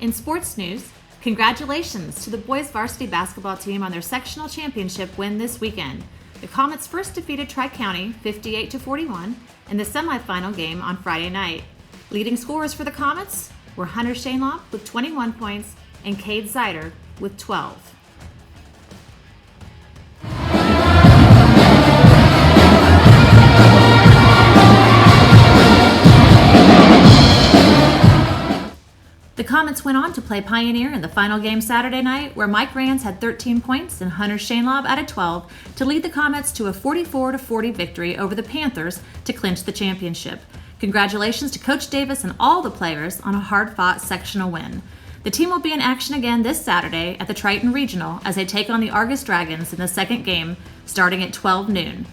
In sports news, congratulations to the boys varsity basketball team on their sectional championship win this weekend. The Comets first defeated Tri-County 58-41 in the semifinal game on Friday night. Leading scorers for the Comets were Hunter Shainlaw with 21 points and Cade Zider with 12. The Comets went on to play Pioneer in the final game Saturday night, where Mike Rands had 13 points and Hunter Shainlaw added 12 to lead the Comets to a 44-40 victory over the Panthers to clinch the championship. Congratulations to Coach Davis and all the players on a hard-fought sectional win. The team will be in action again this Saturday at the Triton Regional as they take on the Argus Dragons in the second game, starting at 12 noon.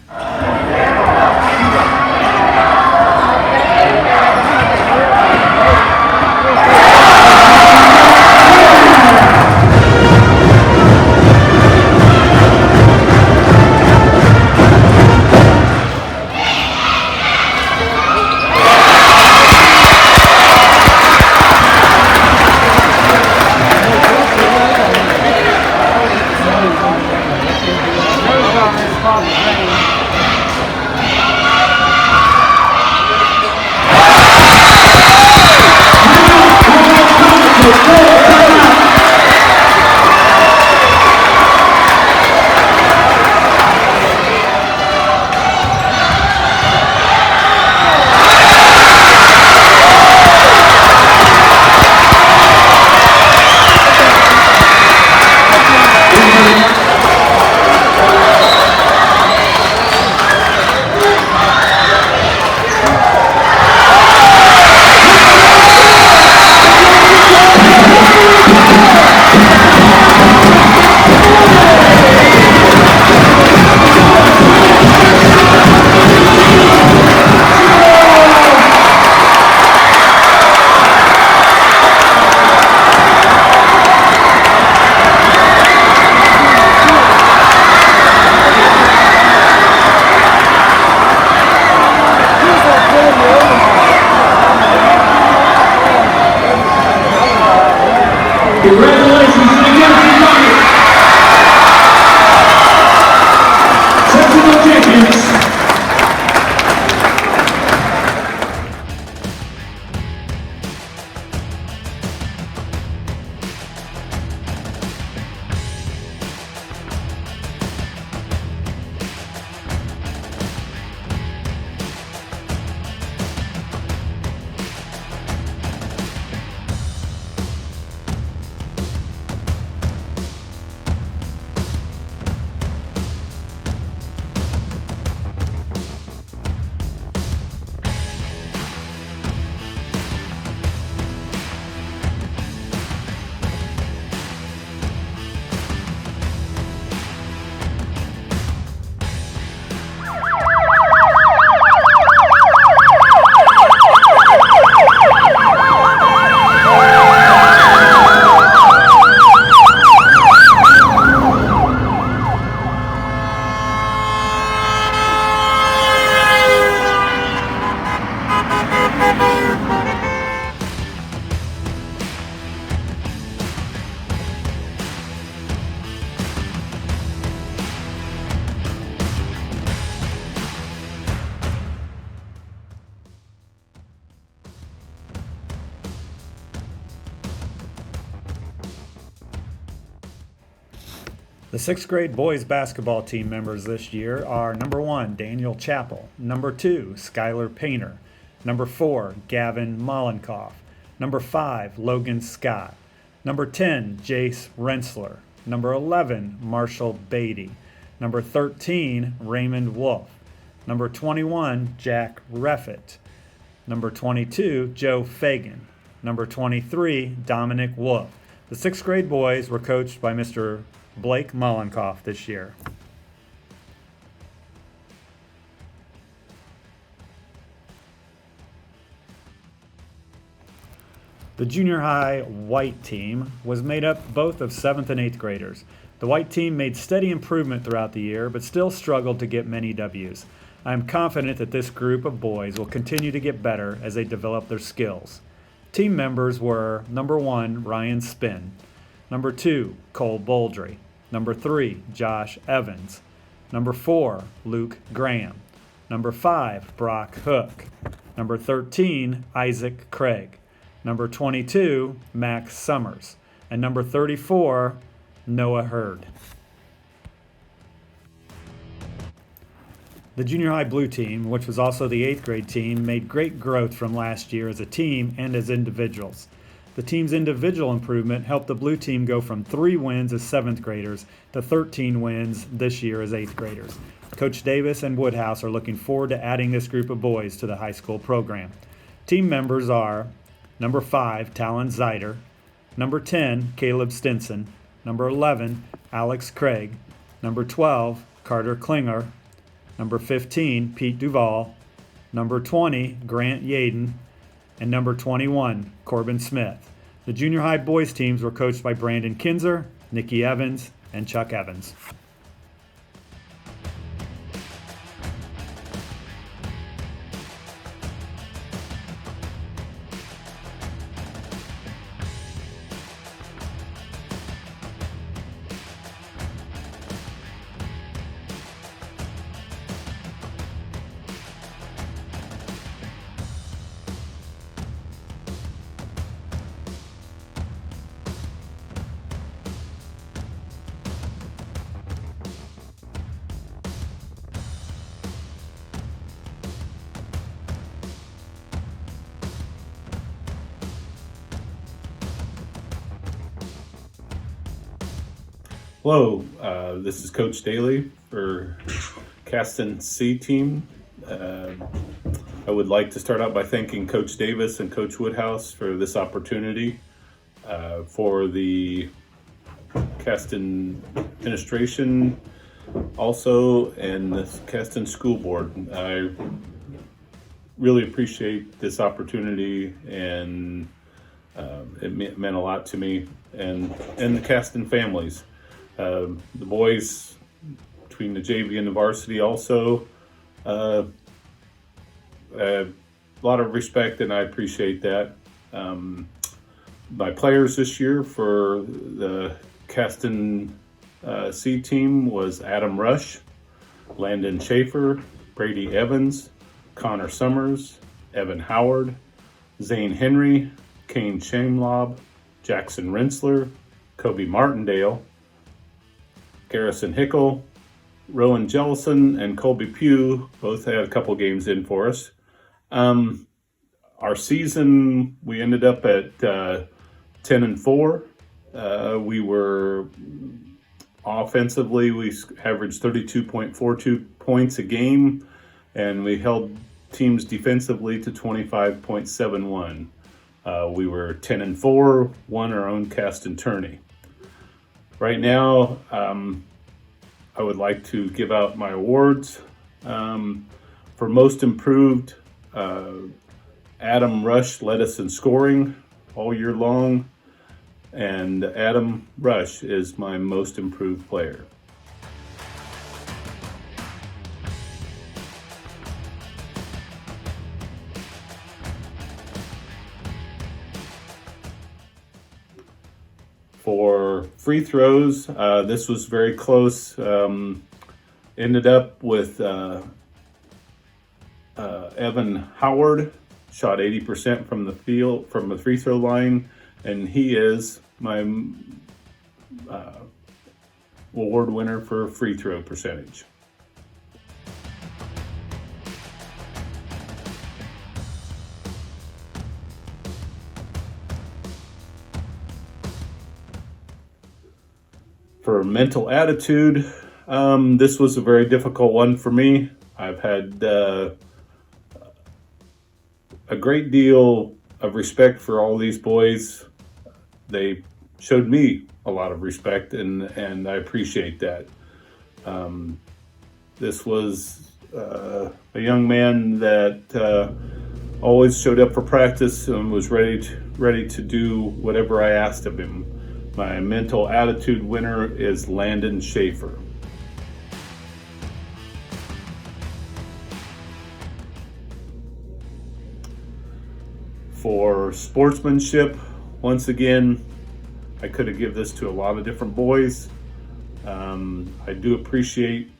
Congratulations to the Kansas Rockets, sectional champions. The 6th grade boys basketball team members this year are number 1, Daniel Chappell, number 2, Skylar Painter, number 4, Gavin Mollenkoff, number 5, Logan Scott, number 10, Jace Rensler, number 11, Marshall Beatty, number 13, Raymond Wolf, number 21, Jack Reffett, number 22, Joe Fagan, number 23, Dominic Wolf. The 6th grade boys were coached by Mr. Blake Mollenkoff this year. The junior high white team was made up both of 7th and 8th graders. The white team made steady improvement throughout the year, but still struggled to get many W's. I am confident that this group of boys will continue to get better as they develop their skills. Team members were number 1, Ryan Spinn, number 2, Cole Boldry, number 3, Josh Evans, number 4, Luke Graham, number 5, Brock Hook, number 13, Isaac Craig, number 22, Max Summers, and number 34, Noah Hurd. The junior high blue team, which was also the 8th grade team, made great growth from last year as a team and as individuals. The team's individual improvement helped the blue team go from 3 wins as 7th graders to 13 wins this year as 8th graders. Coach Davis and Woodhouse are looking forward to adding this group of boys to the high school program. Team members are number 5, Talon Zeider, number 10, Caleb Stinson, number 11, Alex Craig, number 12, Carter Klinger, number 15, Pete Duval, number 20, Grant Yaden, and number 21, Corbin Smith. The junior high boys teams were coached by Brandon Kinzer, Nikki Evans, and Chuck Evans. Hello, this is Coach Daly for Caston C team. I would like to start out by thanking Coach Davis and Coach Woodhouse for this opportunity, for the Caston administration also, and the Caston School Board. I really appreciate this opportunity, and it meant a lot to me and the Caston families. The boys between the JV and the varsity also, a lot of respect, and I appreciate that. My players this year for the Caston C team was Adam Rush, Landon Schaefer, Brady Evans, Connor Summers, Evan Howard, Zane Henry, Kane Shamelob, Jackson Rensler, Kobe Martindale, Garrison Hickle, Rowan Jellison, and Colby Pugh both had a couple games in for us. Our season, we ended up at 10-4. We were offensively, we averaged 32.42 points a game, and we held teams defensively to 25.71. We were 10-4, won our own Caston tourney. Right now, I would like to give out my awards. For most improved, Adam Rush led us in scoring all year long, and Adam Rush is my most improved player. For free throws, this was very close. Ended up with Evan Howard, shot 80% from the field, from the free throw line, and he is my award winner for free throw percentage. For mental attitude, this was a very difficult one for me. I've had a great deal of respect for all these boys. They showed me a lot of respect, and I appreciate that. This was a young man that always showed up for practice and was ready to do whatever I asked of him. My mental attitude winner is Landon Schaefer. For sportsmanship, once again, I could have given this to a lot of different boys. I do appreciate,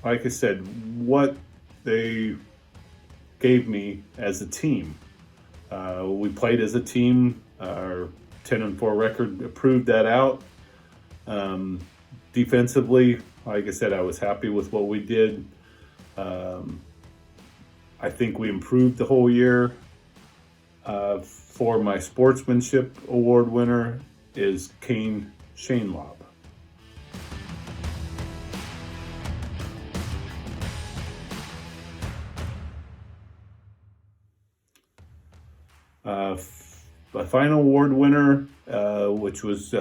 like I said, what they gave me as a team. We played as a team. Our 10-4 record proved that out. Defensively, like I said, I was happy with what we did. I think we improved the whole year. For my sportsmanship award winner is Kane Shanelob. My final award winner, which was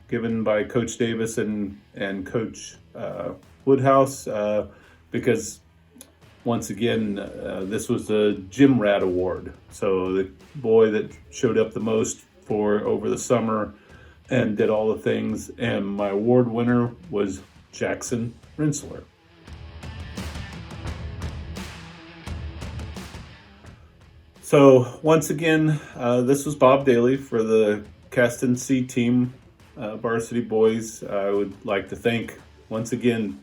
given by Coach Davis and Coach Woodhouse, because once again, this was the Gym Rat Award. So the boy that showed up the most for over the summer and did all the things. And my award winner was Jackson Rinsler. So once again, this was Bob Daly for the Caston C team, varsity boys. I would like to thank once again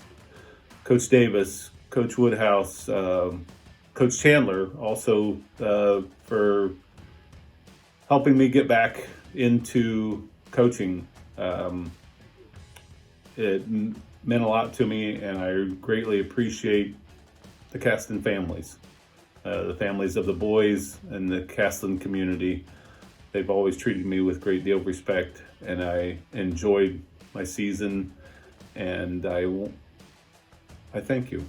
Coach Davis, Coach Woodhouse, Coach Chandler also for helping me get back into coaching. It meant a lot to me, and I greatly appreciate the Caston families. The families of the boys and the Caston community. They've always treated me with a great deal of respect, and I enjoyed my season, and I thank you.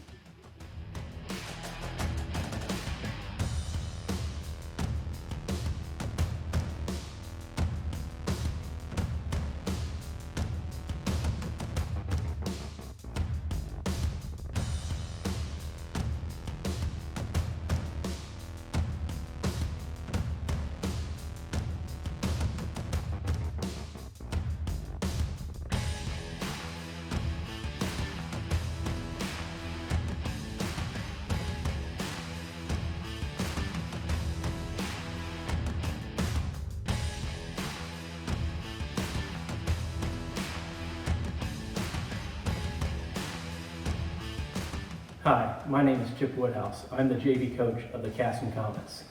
Hi, my name is Chip Woodhouse. I'm the JV coach of the Caston Comets.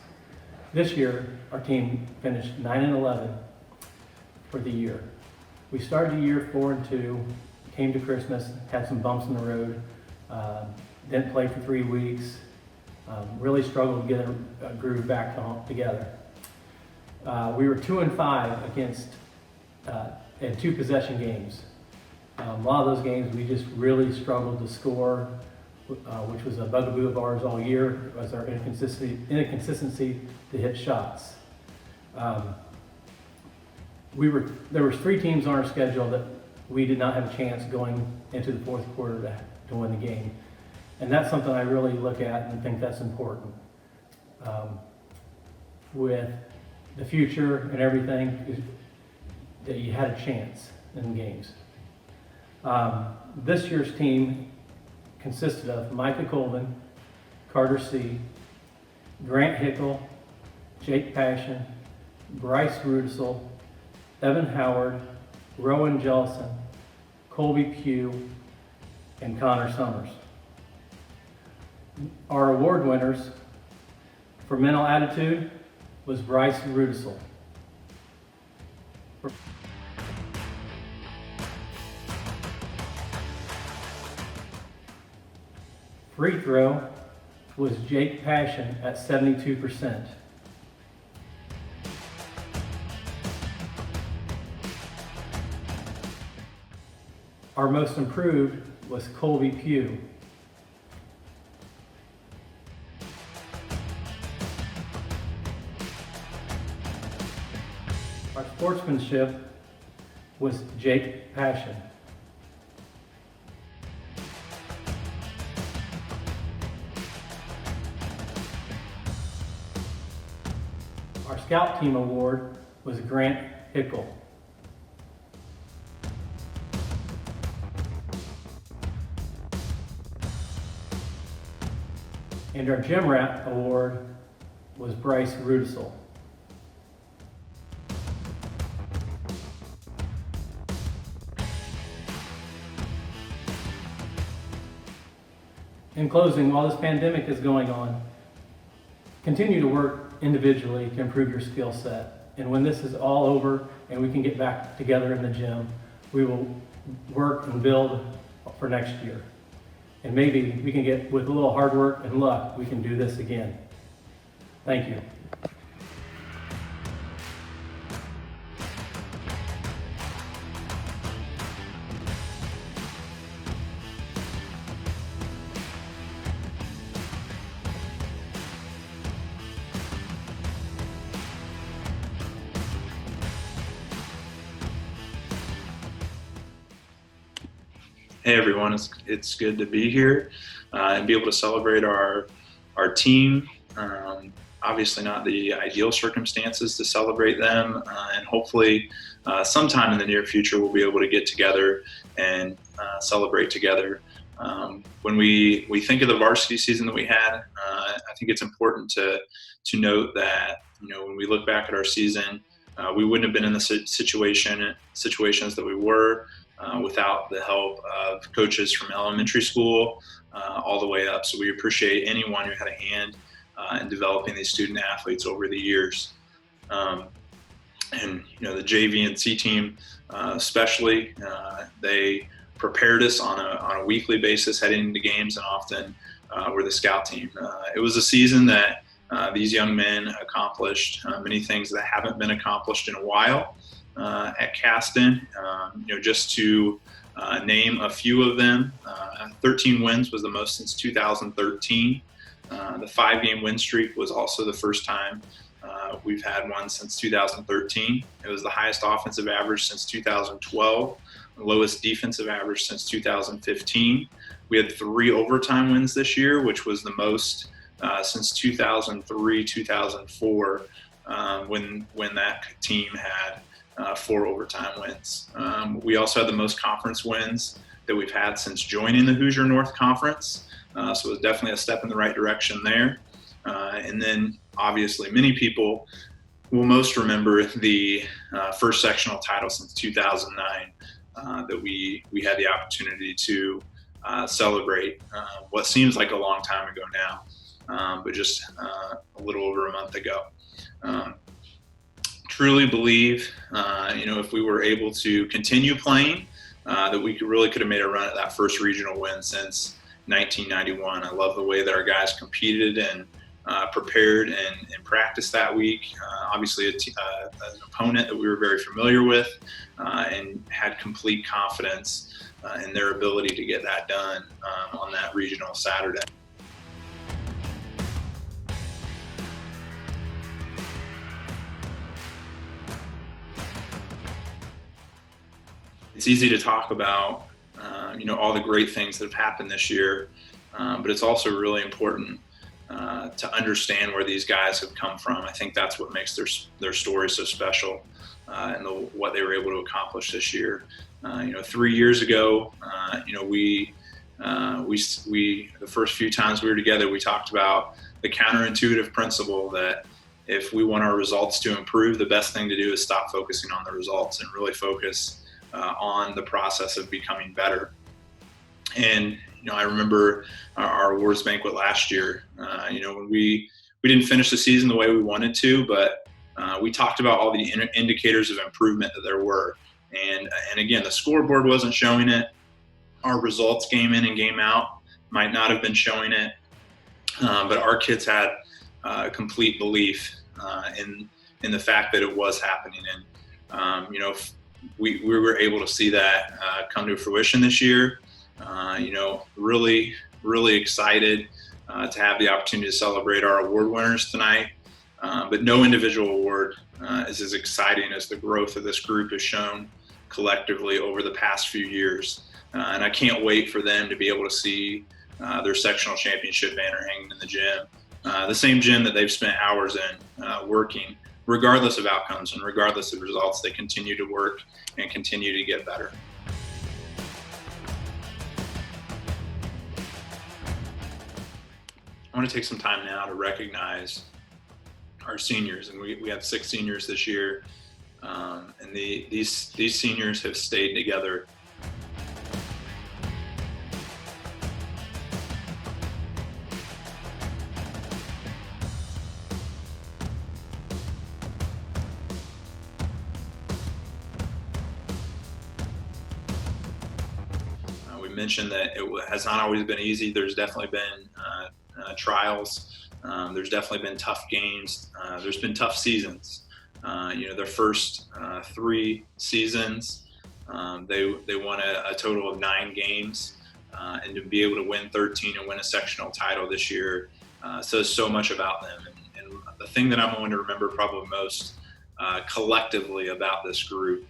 This year, our team finished 9-11 for the year. We started the year 4-2, came to Christmas, had some bumps in the road, didn't play for 3 weeks, really struggled to get a groove back together. We were 2-5 against in 2 possession games. A lot of those games we just really struggled to score, which was a bugaboo of ours all year, was our inconsistency to hit shots. There was 3 teams on our schedule that we did not have a chance going into the fourth quarter to win the game. And that's something I really look at and think that's important. With the future and everything, that you had a chance in games. This year's team consisted of Micah Colvin, Carter C., Grant Hickle, Jake Passion, Bryce Rudisell, Evan Howard, Rowan Jellison, Colby Pugh, and Connor Summers. Our award winners for mental attitude was Bryce Rudisell. Free throw was Jake Passion at 72%. Our most improved was Colby Pugh. Our sportsmanship was Jake Passion. Our scout team award was Grant Hickle. And our Gym Rat award was Bryce Rudisell. In closing, while this pandemic is going on, continue to work individually to improve your skill set. And when this is all over and we can get back together in the gym, we will work and build for next year. And maybe we can get, with a little hard work and luck, we can do this again. Thank you. Hey everyone, it's good to be here and be able to celebrate our team. Obviously not the ideal circumstances to celebrate them, and hopefully sometime in the near future we'll be able to get together and celebrate together. When we think of the varsity season that we had, I think it's important to note that, you know, when we look back at our season, we wouldn't have been in the situations that we were without the help of coaches from elementary school all the way up. So we appreciate anyone who had a hand in developing these student athletes over the years. And you know, the JV and C team especially, they prepared us on a weekly basis heading into games, and often were the scout team. It was a season that these young men accomplished many things that haven't been accomplished in a while at Caston. You know, just to name a few of them, 13 wins was the most since 2013. The 5-game win streak was also the first time we've had one since 2013. It was the highest offensive average since 2012, the lowest defensive average since 2015. We had 3 overtime wins this year, which was the most since 2003, 2004, when that team had 4 overtime wins. We also had the most conference wins that we've had since joining the Hoosier North Conference. So it was definitely a step in the right direction there. And then obviously many people will most remember the first sectional title since 2009 that we had the opportunity to celebrate what seems like a long time ago now, but just a little over a month ago. Truly believe, you know, if we were able to continue playing, that we could have made a run at that first regional win since 1991. I love the way that our guys competed and prepared and practiced that week. Obviously, an opponent that we were very familiar with and had complete confidence in their ability to get that done on that regional Saturday. It's easy to talk about, you know, all the great things that have happened this year, but it's also really important to understand where these guys have come from. I think that's what makes their story so special, and what they were able to accomplish this year. You know, 3 years ago, you know, we the first few times we were together, we talked about the counterintuitive principle that if we want our results to improve, the best thing to do is stop focusing on the results and really focus on the process of becoming better. And, you know, I remember our awards banquet last year, you know, when we didn't finish the season the way we wanted to, but we talked about all the indicators of improvement that there were. And again, the scoreboard wasn't showing it. Our results game in and game out might not have been showing it. But our kids had complete belief in the fact that it was happening. And, you know, we were able to see that come to fruition this year. You know, really, really excited to have the opportunity to celebrate our award winners tonight. But no individual award is as exciting as the growth of this group has shown collectively over the past few years. And I can't wait for them to be able to see their sectional championship banner hanging in the gym. The same gym that they've spent hours in working. Regardless of outcomes and regardless of results, they continue to work and continue to get better. I want to take some time now to recognize our seniors, and we have 6 seniors this year, and these seniors have stayed together mentioned that it has not always been easy. There's definitely been trials. There's definitely been tough games. There's been tough seasons. Their first 3 seasons, they won a total of 9 games, and to be able to win 13 and win a sectional title this year says so much about them. And the thing that I'm going to remember probably most collectively about this group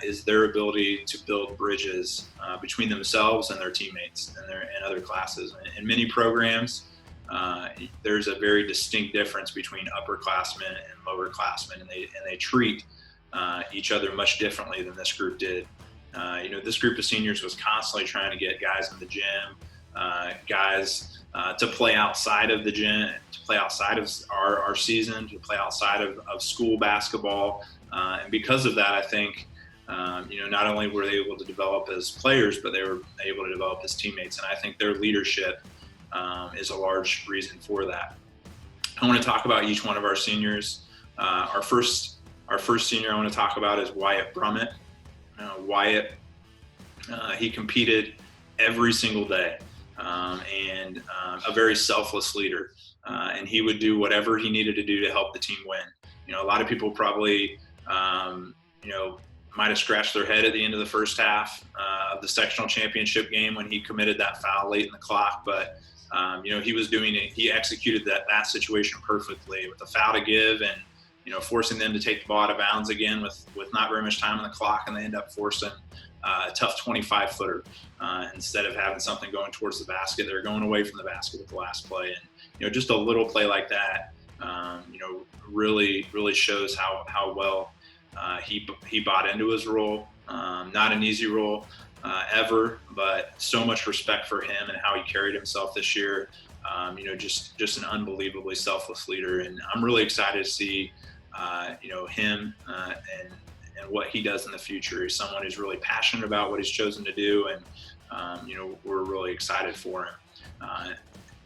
is their ability to build bridges between themselves and their teammates and other classes. In many programs, there's a very distinct difference between upperclassmen and lowerclassmen, and they treat each other much differently than this group did. This group of seniors was constantly trying to get guys in the gym, guys to play outside of the gym, to play outside of our season, to play outside of school basketball. And because of that, I think, not only were they able to develop as players, but they were able to develop as teammates. And I think their leadership is a large reason for that. I want to talk about each one of our seniors. Our first senior I want to talk about is Wyatt Brummett. Wyatt, he competed every single day, and a very selfless leader. And he would do whatever he needed to do to help the team win. A lot of people probably, might have scratched their head at the end of the first half of the sectional championship game when he committed that foul late in the clock. But, he was doing it. He executed that situation perfectly with the foul to give and, forcing them to take the ball out of bounds again with not very much time on the clock, and they end up forcing a tough 25-footer. Instead of having something going towards the basket, they're going away from the basket with the last play. And, just a little play like that, really, really shows how well he bought into his role. Not an easy role ever, but so much respect for him and how he carried himself this year. Just an unbelievably selfless leader. And I'm really excited to see him and what he does in the future. He's someone who's really passionate about what he's chosen to do, and we're really excited for him.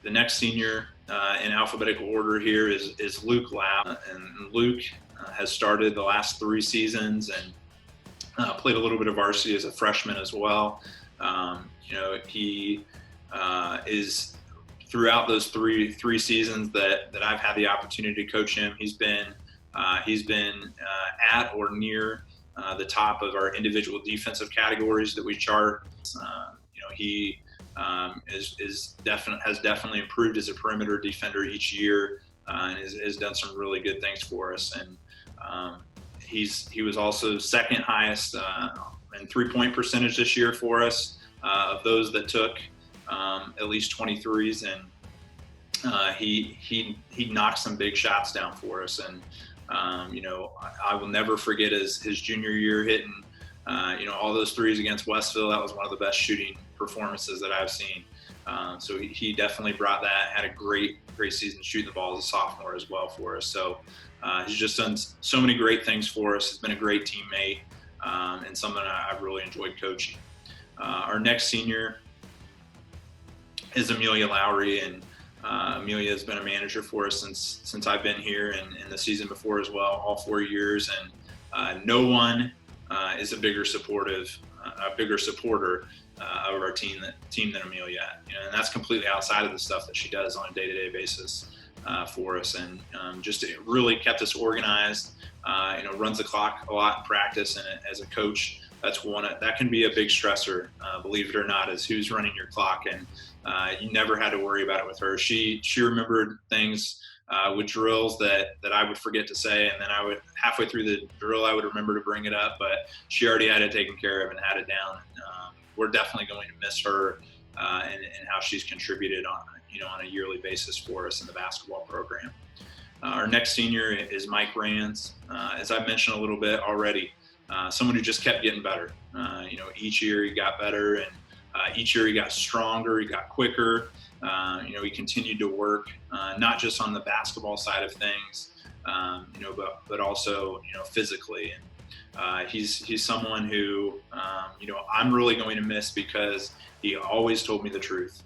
The next senior in alphabetical order here is Luke Lau, and Luke has started the last 3 seasons and played a little bit of varsity as a freshman as well. He is throughout those three seasons that I've had the opportunity to coach him. He's been at or near the top of our individual defensive categories that we chart. He has definitely improved as a perimeter defender each year, and has done some really good things for us. And he was also second highest in 3-point percentage this year for us of those that took at least 23s, and he knocked some big shots down for us. And I will never forget his junior year hitting all those threes against Westville. That was one of the best shooting performances that I've seen. So he definitely brought that. Had a great season shooting the ball as a sophomore as well for us. So he's just done so many great things for us. He's been a great teammate, and someone I've really enjoyed coaching. Our next senior is Amelia Lowry, and Amelia has been a manager for us since I've been here, and the season before as well, all 4 years. And no one is a bigger supporter of our team than Amelia. And that's completely outside of the stuff that she does on a day-to-day basis for us, and just really kept us organized. Runs the clock a lot in practice, and as a coach, that can be a big stressor, believe it or not, is who's running your clock. And you never had to worry about it with her. She remembered things with drills that I would forget to say, and then I would, halfway through the drill, I would remember to bring it up, but she already had it taken care of and had it down. We're definitely going to miss her and how she's contributed on a yearly basis for us in the basketball program. Our next senior is Mike Rands. As I mentioned a little bit already, someone who just kept getting better. Each year he got better, and each year he got stronger, he got quicker. He continued to work, not just on the basketball side of things, but also, physically. And he's someone who, I'm really going to miss, because he always told me the truth,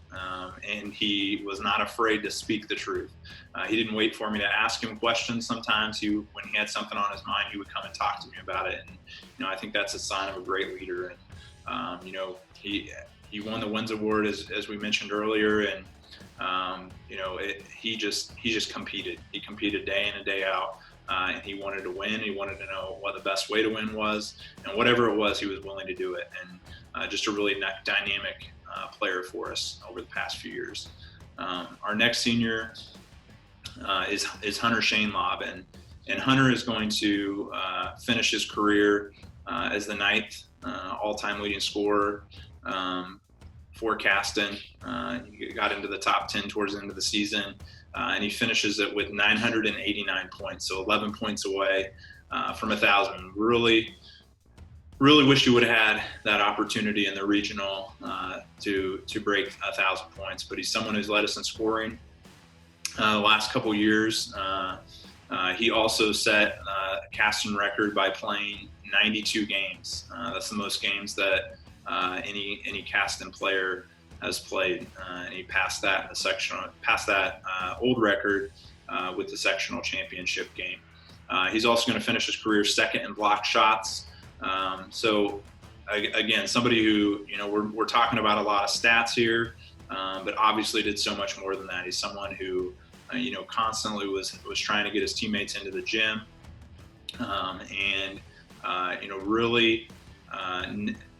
and he was not afraid to speak the truth. He didn't wait for me to ask him questions. Sometimes when he had something on his mind, he would come and talk to me about it. And, I think that's a sign of a great leader. And, he he won the Wins Award as we mentioned earlier, and he just competed. He competed day in and day out, and he wanted to win. He wanted to know what the best way to win was, and whatever it was, he was willing to do it. And just a really dynamic player for us over the past few years. Our next senior is Hunter Shainlob, and Hunter is going to finish his career as the 9th all-time leading scorer for Caston. He got into the top 10 towards the end of the season, and he finishes it with 989 points, so 11 points away from 1,000. Really wish he would have had that opportunity in the regional to break 1,000 points, but he's someone who's led us in scoring the last couple years. He also set a Caston record by playing 92 games. That's the most games that any Caston player has played, and he passed that old record with the sectional championship game. He's also going to finish his career second in block shots. So again, somebody who, we're talking about a lot of stats here, but obviously did so much more than that. He's someone who constantly was trying to get his teammates into the gym, and really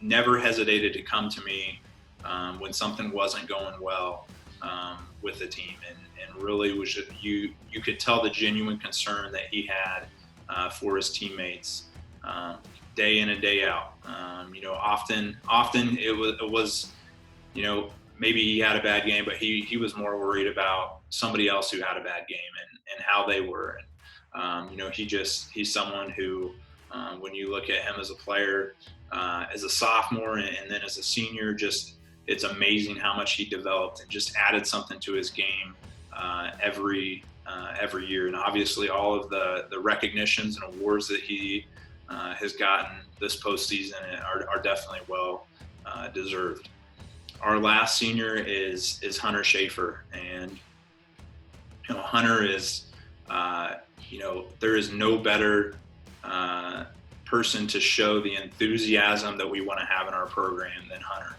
never hesitated to come to me when something wasn't going well with the team, and really was you could tell the genuine concern that he had for his teammates day in and day out. Often it was maybe he had a bad game, but he was more worried about somebody else who had a bad game and how they were. And he's someone who, when you look at him as a player, as a sophomore and then as a senior, it's amazing how much he developed and just added something to his game every year. And obviously all of the recognitions and awards that he has gotten this postseason are definitely well deserved. Our last senior is Hunter Schaefer, and Hunter is there is no better person to show the enthusiasm that we want to have in our program than Hunter.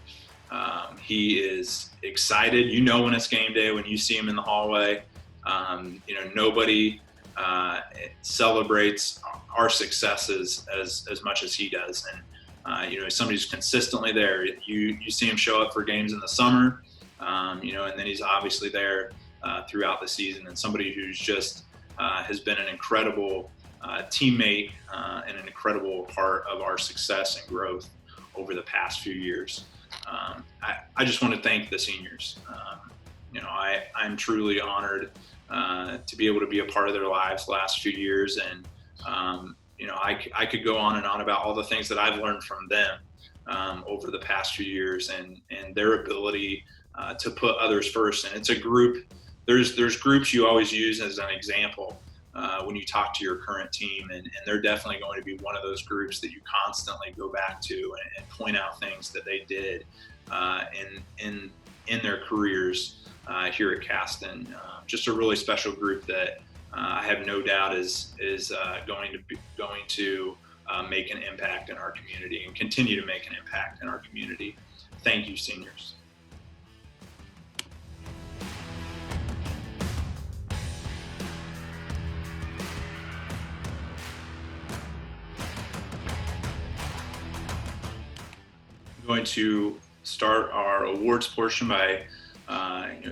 He is excited. When it's game day, when you see him in the hallway, nobody celebrates our successes as much as he does. And somebody who's consistently there. You see him show up for games in the summer, and then he's obviously there throughout the season, and somebody who's just has been an incredible teammate and an incredible part of our success and growth over the past few years. I just want to thank the seniors. I'm truly honored to be able to be a part of their lives the last few years, and I could go on and on about all the things that I've learned from them over the past few years, and their ability to put others first. And it's a group. There's groups you always use as an example when you talk to your current team, and they're definitely going to be one of those groups that you constantly go back to and point out things that they did in their careers here at Caston. Just a really special group that I have no doubt is going to make an impact in our community and continue to make an impact in our community. Thank you, seniors. I'm going to start our awards portion by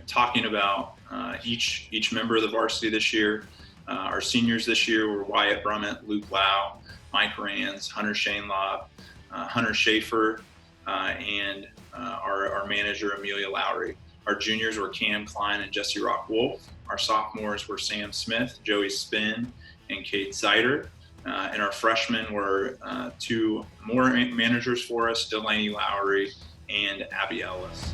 talking about each member of the varsity this year. Our seniors this year were Wyatt Brummett, Luke Lau, Mike Rands, Hunter Shainlob, Hunter Schaefer, and our manager, Amelia Lowry. Our juniors were Cam Klein and Jesse Rock Wolf. Our sophomores were Sam Smith, Joey Spinn, and Kate Zeiter. And our freshmen were two more managers for us, Delaney Lowry and Abby Ellis.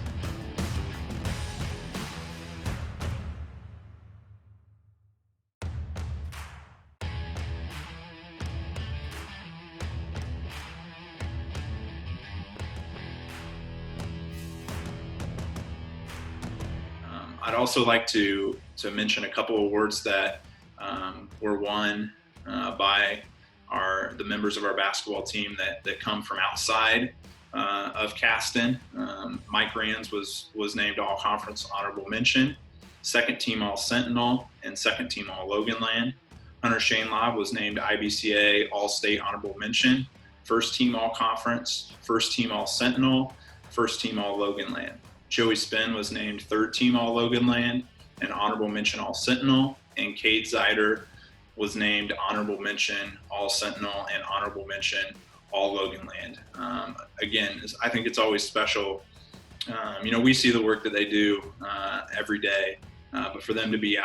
I'd also like to mention a couple of awards that were won by the members of our basketball team that come from outside of Caston. Mike Rands was named All Conference Honorable Mention, second team All Sentinel, and second team All Loganland. Hunter Shainlaw was named IBCA All State Honorable Mention, first team All Conference, first team All Sentinel, first team All Loganland. Joey Spinn was named third team All Loganland and honorable mention All Sentinel, and Cade Zeider was named honorable mention All Sentinel and honorable mention All Loganland. Again, I think it's always special. We see the work that they do every day, but for them to be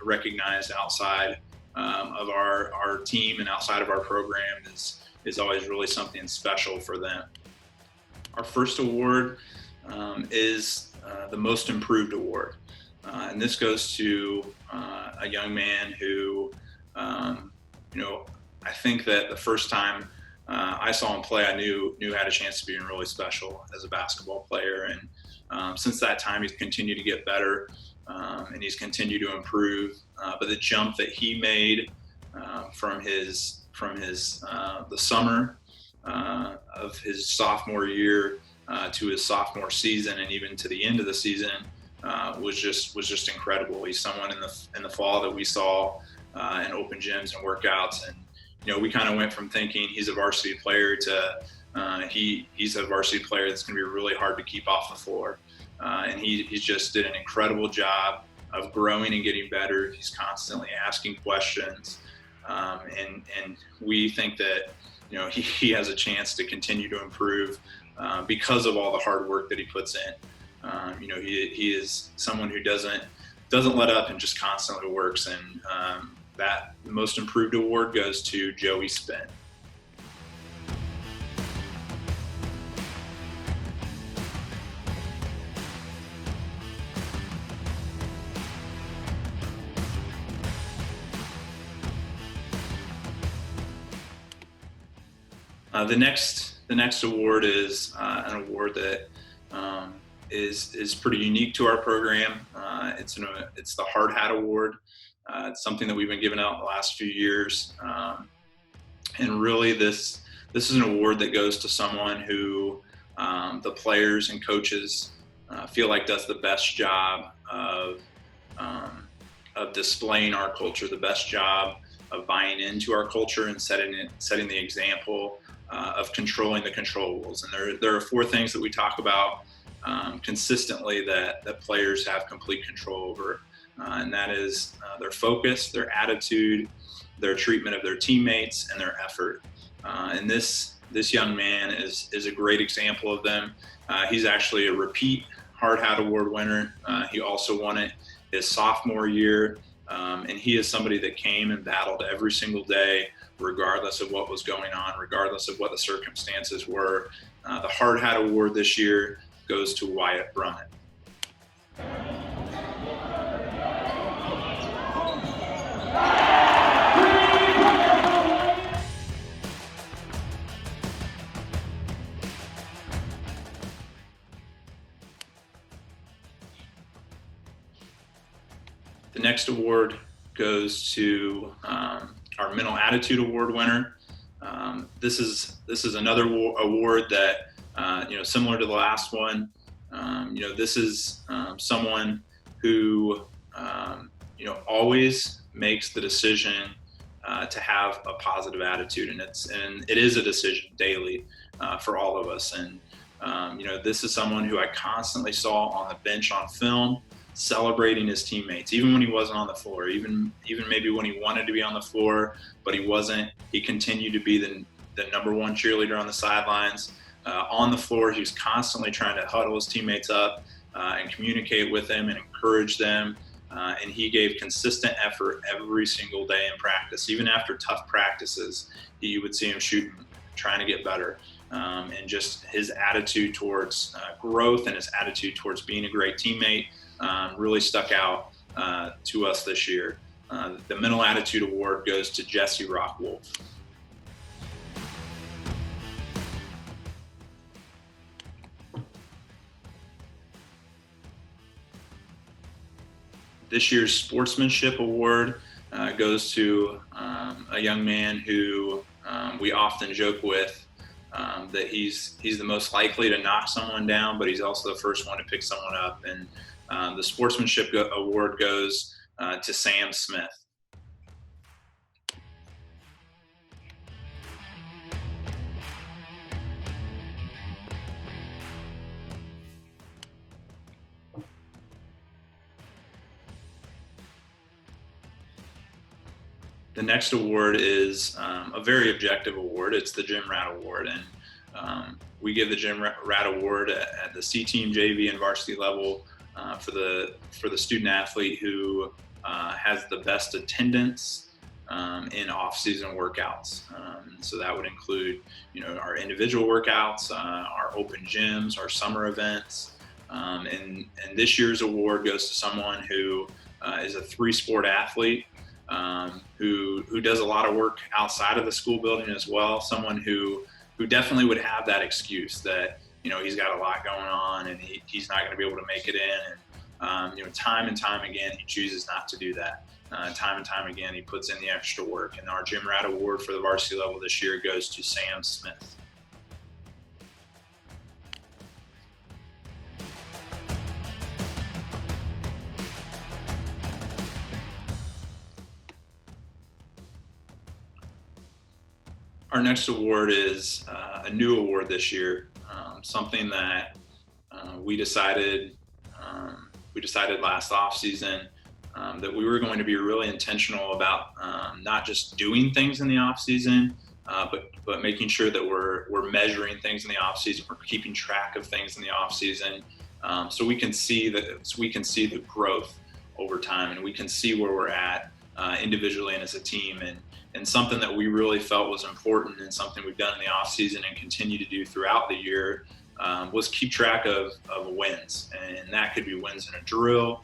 recognized outside of our team and outside of our program is always really something special for them. Our first award is the Most Improved Award. And this goes to a young man who, I think that the first time I saw him play, I knew had a chance to be really special as a basketball player. And since that time, he's continued to get better and he's continued to improve. But the jump that he made from the summer of his sophomore year to his sophomore season and even to the end of the season was just incredible. He's someone in the fall that we saw in open gyms and workouts, and we kind of went from thinking he's a varsity player to he's a varsity player that's going to be really hard to keep off the floor, and he just did an incredible job of growing and getting better. He's constantly asking questions, and we think that he has a chance to continue to improve because of all the hard work that he puts in. He is someone who doesn't let up and just constantly works, and that Most Improved Award goes to Joey Spinn. The next award is an award that is pretty unique to our program. It's the Hard Hat Award. It's something that we've been giving out the last few years, and really this is an award that goes to someone who the players and coaches feel like does the best job of displaying our culture, the best job of buying into our culture and setting the example of controlling the controllables. And there are four things that we talk about consistently that players have complete control over, and that is their focus, their attitude, their treatment of their teammates, and their effort. And this young man is a great example of them. He's actually a repeat Hard Hat Award winner. He also won it his sophomore year, and he is somebody that came and battled every single day, regardless of what was going on, regardless of what the circumstances were. The Hard Hat Award this year goes to Wyatt Brummett. The next award goes to our Mental Attitude Award winner. This is another award that similar to the last one. This is someone who always makes the decision to have a positive attitude, and it is a decision daily for all of us. And this is someone who I constantly saw on the bench on film, celebrating his teammates, even when he wasn't on the floor, even maybe when he wanted to be on the floor, but he wasn't. He continued to be the number one cheerleader on the sidelines. On the floor, he was constantly trying to huddle his teammates up and communicate with them and encourage them. And he gave consistent effort every single day in practice. Even after tough practices, you would see him shooting, trying to get better. And just his attitude towards growth and his attitude towards being a great teammate really stuck out to us this year. The Mental Attitude Award goes to Jesse Rockwolf. This year's Sportsmanship Award goes to a young man who we often joke with that he's the most likely to knock someone down, but he's also the first one to pick someone up. And the sportsmanship award goes to Sam Smith. The next award is a very objective award. It's the Gym Rat Award, and we give the Gym Rat Award at the C team, JV, and varsity level for the student athlete who has the best attendance in off-season workouts. So that would include, our individual workouts, our open gyms, our summer events, and this year's award goes to someone who is a 3-sport athlete. Who does a lot of work outside of the school building as well. Someone who definitely would have that excuse that he's got a lot going on and he's not going to be able to make it in. And time and time again he chooses not to do that. Time and time again he puts in the extra work. And our Gym Rat Award for the varsity level this year goes to Sam Smith. Our next award is a new award this year, something that we decided last off season that we were going to be really intentional about not just doing things in the off season, but making sure that we're measuring things in the off season, we're keeping track of things in the off season, so we can see the growth over time, and we can see where we're at individually and as a team. And something that we really felt was important and something we've done in the off season and continue to do throughout the year was keep track of wins. And that could be wins in a drill,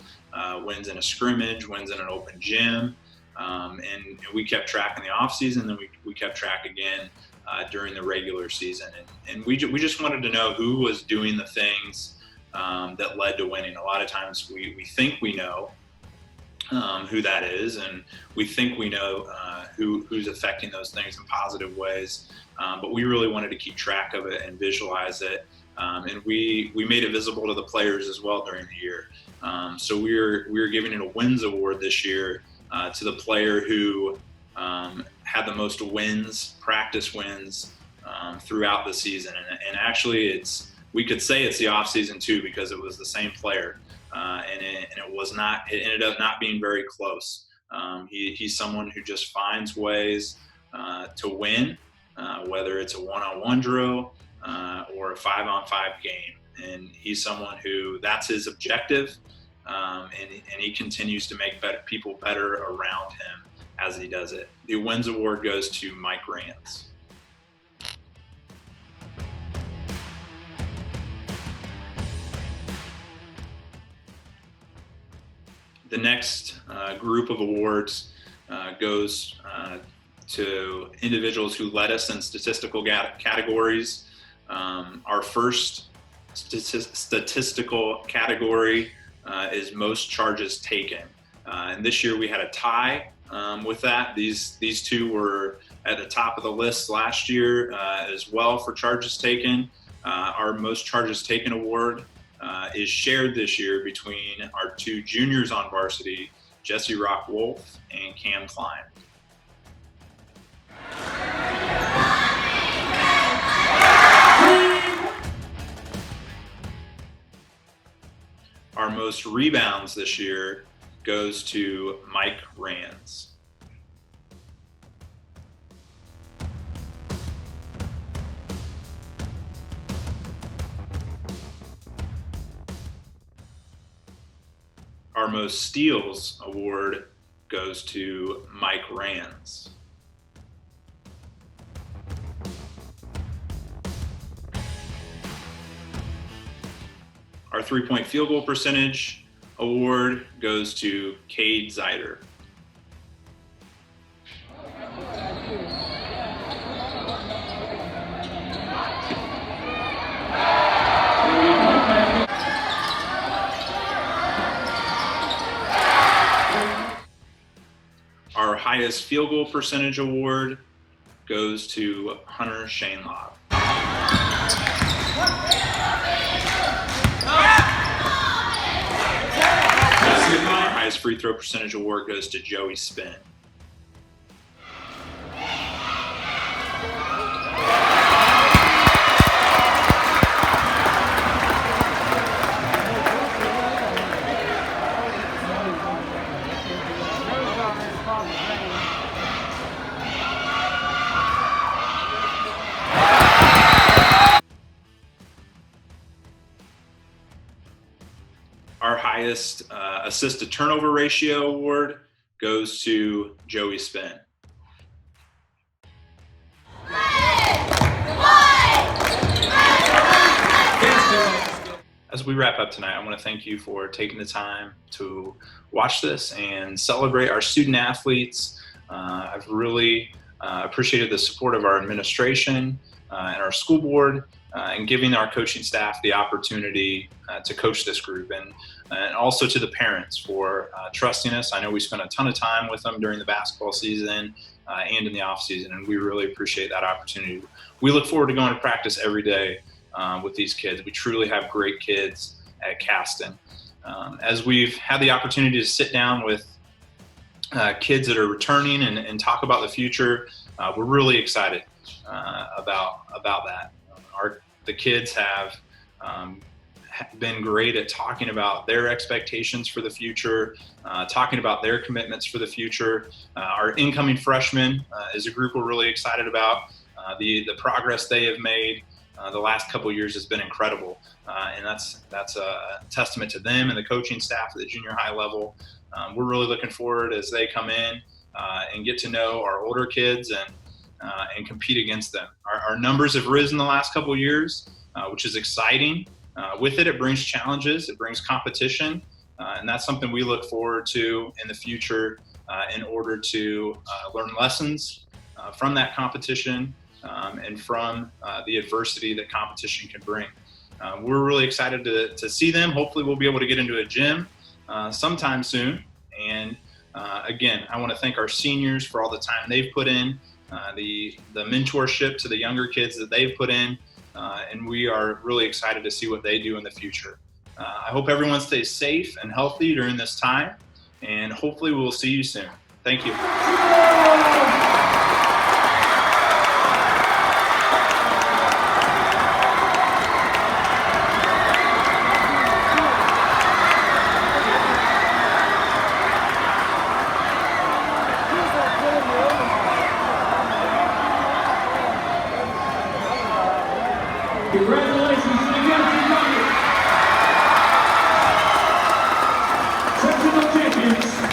wins in a scrimmage, wins in an open gym. And we kept track in the off season, and we kept track again during the regular season. And we just wanted to know who was doing the things that led to winning. A lot of times we think we know who that is, and we think we know who's affecting those things in positive ways, but we really wanted to keep track of it and visualize it, and we made it visible to the players as well during the year. So we're giving it a wins award this year to the player who had the most wins, practice wins, throughout the season, and actually we could say it's the off season too, because it was the same player. And it ended up not being very close. He's someone who just finds ways to win, whether it's a one-on-one drill or a 5-on-5 game. And he's someone who that's his objective, and he continues to make people better around him as he does it. The wins award goes to Mike Rands. The next group of awards goes to individuals who led us in statistical categories. Our first statistical category is most charges taken. And this year we had a tie with that. These two were at the top of the list last year as well for charges taken. Our most charges taken award is shared this year between our two juniors on varsity, Jesse Rock Wolf and Cam Klein. Our most rebounds this year goes to Mike Rands. Our most steals award goes to Mike Rands. Our 3-point field goal percentage award goes to Cade Zeider. Our highest field goal percentage award goes to Hunter Shanelob. Our highest free throw percentage award goes to Joey Spinn. Our highest assist to turnover ratio award goes to Joey Spinn. As we wrap up tonight, I want to thank you for taking the time to watch this and celebrate our student athletes. I've really appreciated the support of our administration and our school board and giving our coaching staff the opportunity to coach this group, and also to the parents for trusting us. I know we spent a ton of time with them during the basketball season and in the off season, and we really appreciate that opportunity. We look forward to going to practice every day with these kids. We truly have great kids at Caston. As we've had the opportunity to sit down with kids that are returning and talk about the future, we're really excited about that. The kids have been great at talking about their expectations for the future, talking about their commitments for the future. Our incoming freshmen is a group we're really excited about. The progress they have made the last couple of years has been incredible, and that's a testament to them and the coaching staff at the junior high level. We're really looking forward as they come in and get to know our older kids and compete against them. Our numbers have risen the last couple of years, which is exciting. With it brings challenges, it brings competition, and that's something we look forward to in the future in order to learn lessons from that competition and from the adversity that competition can bring. We're really excited to see them. Hopefully we'll be able to get into a gym sometime soon. And again, I want to thank our seniors for all the time they've put in, the mentorship to the younger kids that they've put in, and we are really excited to see what they do in the future. I hope everyone stays safe and healthy during this time, and hopefully we'll see you soon. Thank you. Congratulations to the Gadsden Rockets, sectional champions.